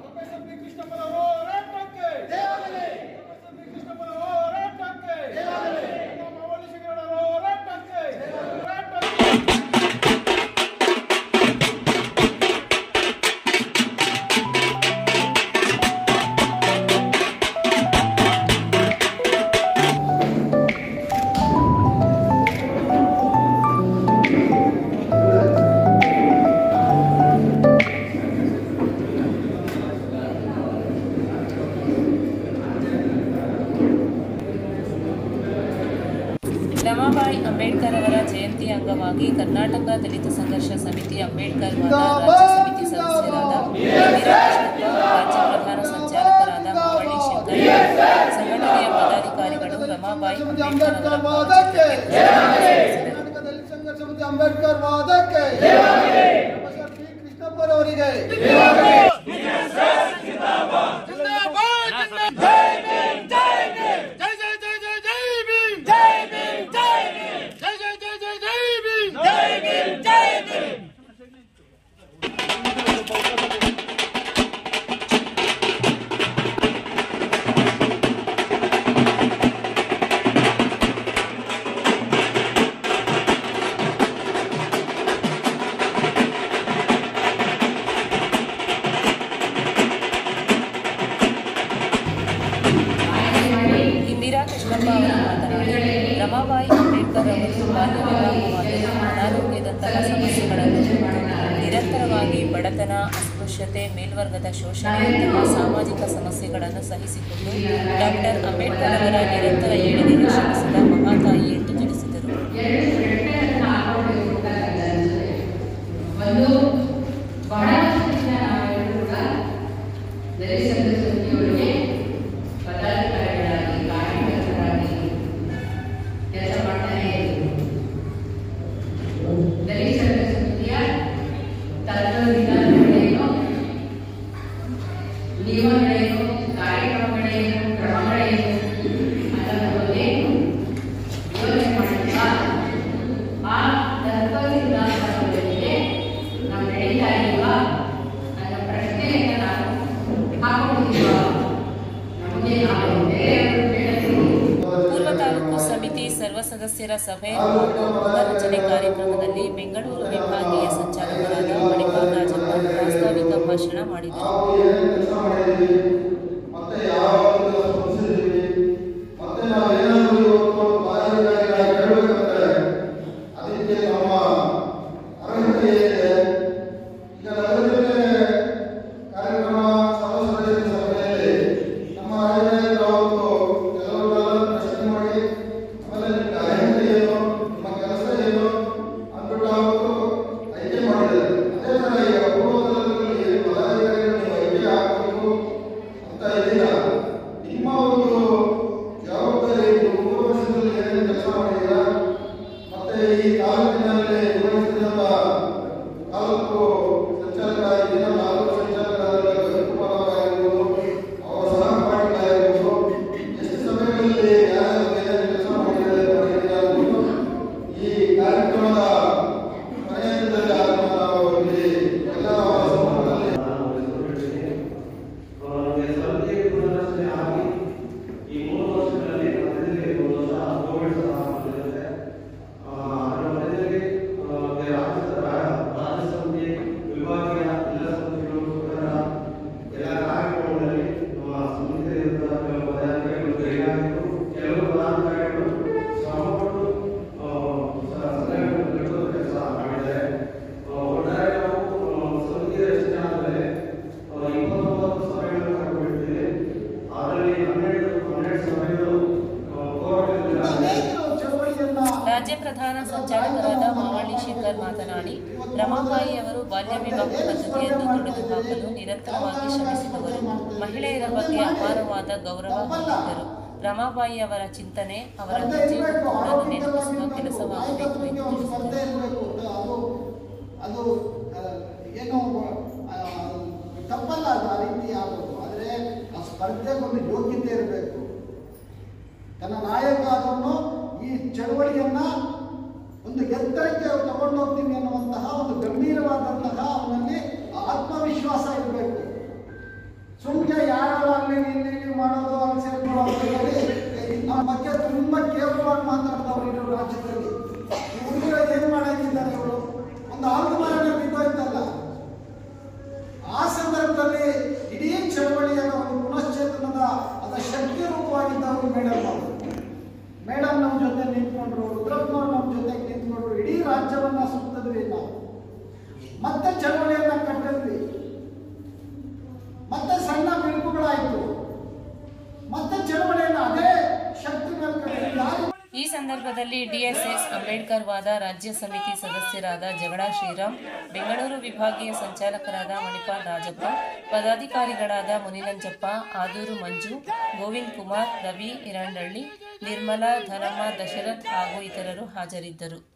Professor B ಕೃಷ್ಣಪ್ಪನ ಹೋರಾಟಕ್ಕೆ professor B ಕೃಷ್ಣಪ್ಪನ ಹೋರಾಟಕ್ಕೆ ಮಾವಳಿ ಶಿಬಿರದ ಹೋರಾಟಕ್ಕೆ ರಮಾಬಾಯಿ ಅಂಬೇಡ್ಕರ್ ಅವರ ಜಯಂತಿ ಅಂಗವಾಗಿ ಕರ್ನಾಟಕ ದಲಿತ ಸಂಘರ್ಷ ಸಮಿತಿ ಅಂಬೇಡ್ಕರ್ ವಾದ ರಾಜ್ಯ ಸಮಿತಿ ಸದಸ್ಯರಾದ ರಾಜ್ಯ ಪ್ರಧಾನ ಸಂಚಾಲಕರಾದ ಮಾವಳ್ಳಿ ಶಂಕರ್ ಸಂಘಟನೆಯ ಪದಾಧಿಕಾರಿಗಳು ರಮಾಬಾಯಿ ಅಂಬೇಡ್ಕರ್ ಅಂಬೇಡ್ಕರ್ ವಾದಕ್ಕೆ ಪ್ರೊಫೆಸರ್ ಬಿ ಕೃಷ್ಣಪ್ಪರವರಿಗೆ ರಮಾಬಾಯಿ ಅಂಬೇಡ್ಕರ್ ಅವರು ಬಾಲ್ಯ ವಿವಾಹವಾದರೂ ಅನಾರೋಗ್ಯದಂತಹ ಸಮಸ್ಯೆಗಳನ್ನು ನಿರಂತರವಾಗಿ ಬಡತನ, ಅಸ್ಪೃಶ್ಯತೆ, ಮೇಲ್ವರ್ಗದ ಶೋಷಣೆಯಂತಹ ಸಾಮಾಜಿಕ ಸಮಸ್ಯೆಗಳನ್ನು ಸಹಿಸಿಕೊಂಡು ಡಾಕ್ಟರ್ ಅಂಬೇಡ್ಕರ್ ಅವರ ನಿರಂತರ ಏಳಿಗೆಗೆ ಶ್ರಮಿಸಿದ ಮಹಾತಾಯಿ ಎಂದು ತಿಳಿಸಿದರು. ಪೂರ್ವ ತಾಲೂಕು ಸಮಿತಿ ಸರ್ವ ಸದಸ್ಯರ ಸಭೆ ಪುನರ್ರಚನೆ ಕಾರ್ಯಕ್ರಮದಲ್ಲಿ ಬೆಂಗಳೂರು ವಿಭಾಗೀಯ ಸಂಚಾಲಕರಾದ ಮಣಿಪಾಲ್ ರಾಜಪ್ಪ ಪ್ರಾಸ್ತಾವಿಕ ಭಾಷಣ ಮಾಡಿದರು. ರಾಜ್ಯ ಪ್ರಧಾನ ಸಂಚಾಲಕರಾದ ಮಾವಳ್ಳಿ ಶಂಕರ್ ಮಾತನಾಡಿ, ರಮಾಬಾಯಿ ಅವರು ಬಾಲ್ಯ ವಿವಾಹ ಪದ್ಧತಿಯನ್ನು ತೊಡೆದುಹಾಕಲು ನಿರಂತರವಾಗಿ ಶ್ರಮಿಸಿದವರು. ಮಹಿಳೆಯರ ಬಗ್ಗೆ ಅಪಾರವಾದ ಗೌರವ ಹೊಂದಿದ್ದರು. ರಮಾಬಾಯಿ ಅವರ ಚಿಂತನೆ ಅವರ ಜೀವನವನ್ನು ನೆನಪಿಸುವ ಕೆಲಸವಾಗಬೇಕು ಎಂದು ತಿಳಿಸಿದರು. ತಪ್ಪಲ್ಲ, ಅದು ಆ ರೀತಿ ಆಗೋದು. ಆದರೆ ಆ ಸ್ಪರ್ಧೆಗೊಂದು ಯೋಗ್ಯತೆ ಇರಬೇಕು. ತನ್ನ ನಾಯಕ ಅದನ್ನು ಈ ಚಳವಳಿಯನ್ನ ಒಂದು ಎತ್ತರಕ್ಕೆ ತಗೊಂಡು ಹೋಗ್ತೀವಿ ಅನ್ನುವಂತಹ ಒಂದು ಗಂಭೀರವಾದಂತಹ ಅವನಲ್ಲಿ ಆತ್ಮವಿಶ್ವಾಸ ಸಂದರ್ಭದಲ್ಲಿ ಡಿಎಸ್ಎಸ್ ಅಂಬೇಡ್ಕರ್ ವಾದ ರಾಜ್ಯ ಸಮಿತಿ ಸದಸ್ಯರಾದ ಜಗಡಾ ಶ್ರೀರಾಮ್, ಬೆಂಗಳೂರು ವಿಭಾಗೀಯ ಸಂಚಾಲಕರಾದ ಮಣಿಪಾಲ್ ರಾಜಪ್ಪ, ಪದಾಧಿಕಾರಿಗಳಾದ ಮುನಿನಂಜಪ್ಪ, ಆದೂರು ಮಂಜು, ಗೋವಿಂದ್ ಕುಮಾರ್, ರವಿ ಇರಂಡಳ್ಳಿ, ನಿರ್ಮಲಾ, ಧನಮ್ಮ, ದಶರಥ್ ಹಾಗೂ ಇತರರು ಹಾಜರಿದ್ದರು.